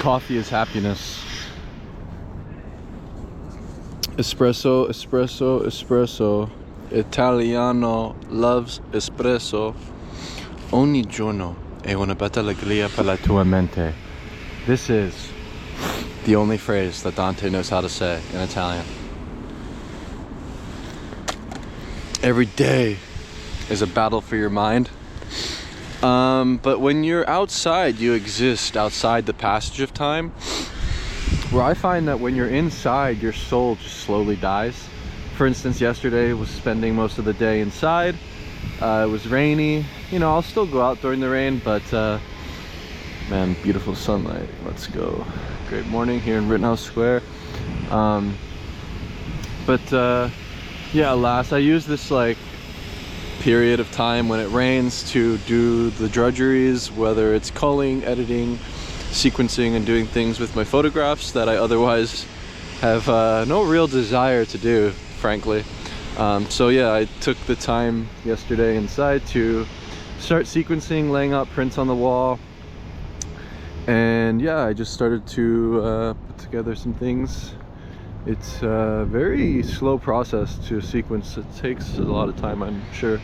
Coffee is happiness. Espresso, espresso, espresso. Italiano loves espresso. Ogni giorno è una bella allegria per la tua mente. This is the only phrase that Dante knows how to say in Italian. Every day is a battle for your mind. But when you're outside, you exist outside the passage of time. Where I find that when you're inside, your soul just slowly dies. For instance, yesterday was spending most of the day inside. It was rainy. You know, I'll still go out during the rain, but man, beautiful sunlight. Let's go. Great morning here in Rittenhouse Square. Yeah, alas, I use this like period of time when it rains to do the drudgeries, whether it's culling, editing, sequencing, and doing things with my photographs that I otherwise have no real desire to do, frankly. So yeah, I took the time yesterday inside to start sequencing, laying out prints on the wall, and yeah, I just started to put together some things. It's a very slow process to sequence. It takes a lot of time, I'm sure.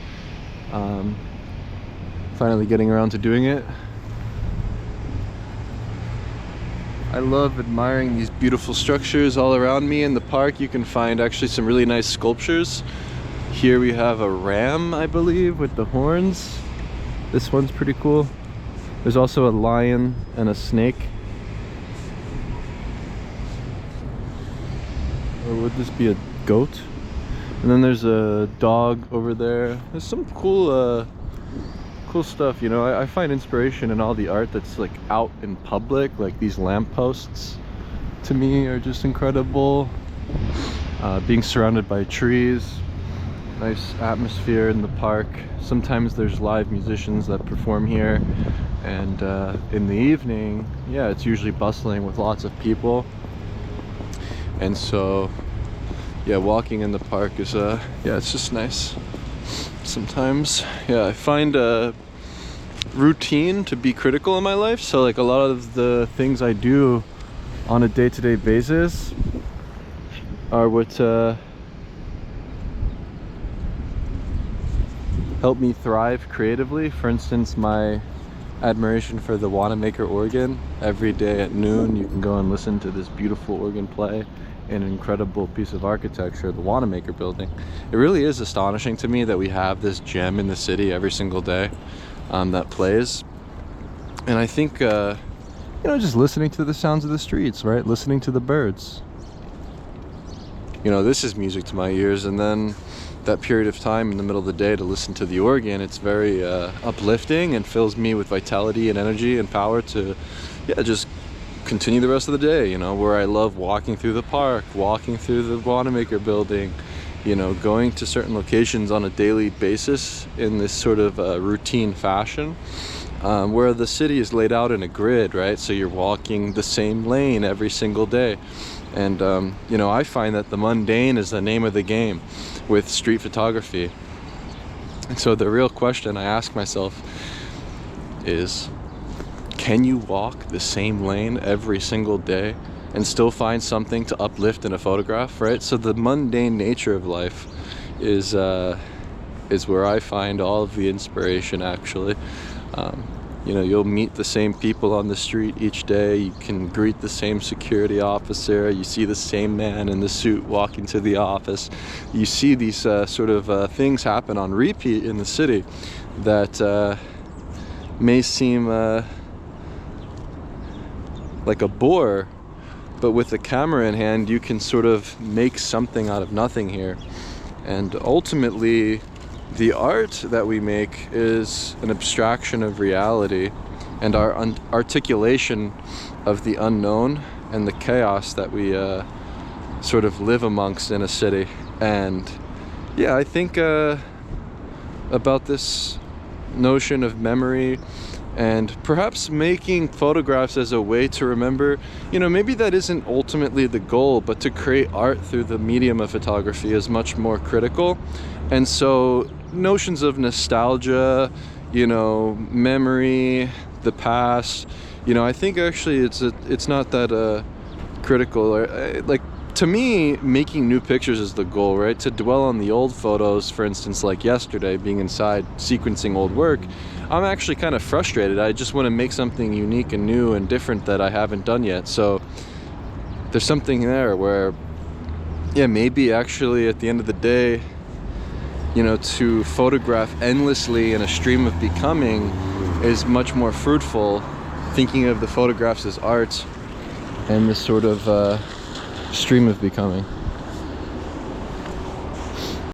Finally getting around to doing it. I love admiring these beautiful structures all around me. In the park you can find actually some really nice sculptures. Here we have a ram, I believe, with the horns. This one's pretty cool. There's also a lion and a snake. Or would this be a goat? And then there's a dog over there. There's some cool cool stuff, you know. I find inspiration in all the art that's like out in public, like these lampposts to me are just incredible. Being surrounded by trees, nice atmosphere in the park. Sometimes there's live musicians that perform here, and in the evening, yeah, it's usually bustling with lots of people. And so yeah, walking in the park is yeah, it's just nice. Sometimes yeah, I find routine to be critical in my life, so like a lot of the things I do on a day-to-day basis are what help me thrive creatively. For instance, my admiration for the Wanamaker organ. Every day at noon you can go and listen to this beautiful organ play, an incredible piece of architecture, the Wanamaker building. It really is astonishing to me that we have this gem in the city every single day that plays. And I think you know, just listening to the sounds of the streets, right, listening to the birds, you know, this is music to my ears. And then that period of time in the middle of the day to listen to the organ, it's very uplifting and fills me with vitality and energy and power to yeah, just continue the rest of the day, you know, where I love walking through the park, walking through the Wanamaker building, you know, going to certain locations on a daily basis in this sort of routine fashion, where the city is laid out in a grid, right? So you're walking the same lane every single day. And you know, I find that the mundane is the name of the game with street photography. And so the real question I ask myself is, can you walk the same lane every single day and still find something to uplift in a photograph, right? So the mundane nature of life is where I find all of the inspiration, actually. You know, you'll meet the same people on the street each day. You can greet the same security officer. You see the same man in the suit walking to the office. You see these sort of things happen on repeat in the city that may seem like a bore, but with a camera in hand you can sort of make something out of nothing here. And ultimately the art that we make is an abstraction of reality and our articulation of the unknown and the chaos that we sort of live amongst in a city. And yeah, I think about this notion of memory and perhaps making photographs as a way to remember, you know, maybe that isn't ultimately the goal, but to create art through the medium of photography is much more critical. And so notions of nostalgia, you know, memory, the past, You know, I think actually it's not that critical. Or, like, to me, making new pictures is the goal, right? To dwell on the old photos, for instance, like yesterday, being inside sequencing old work, I'm actually kind of frustrated. I just want to make something unique and new and different that I haven't done yet. So there's something there where, yeah, maybe actually at the end of the day, you know, to photograph endlessly in a stream of becoming is much more fruitful, thinking of the photographs as art and this sort of stream of becoming.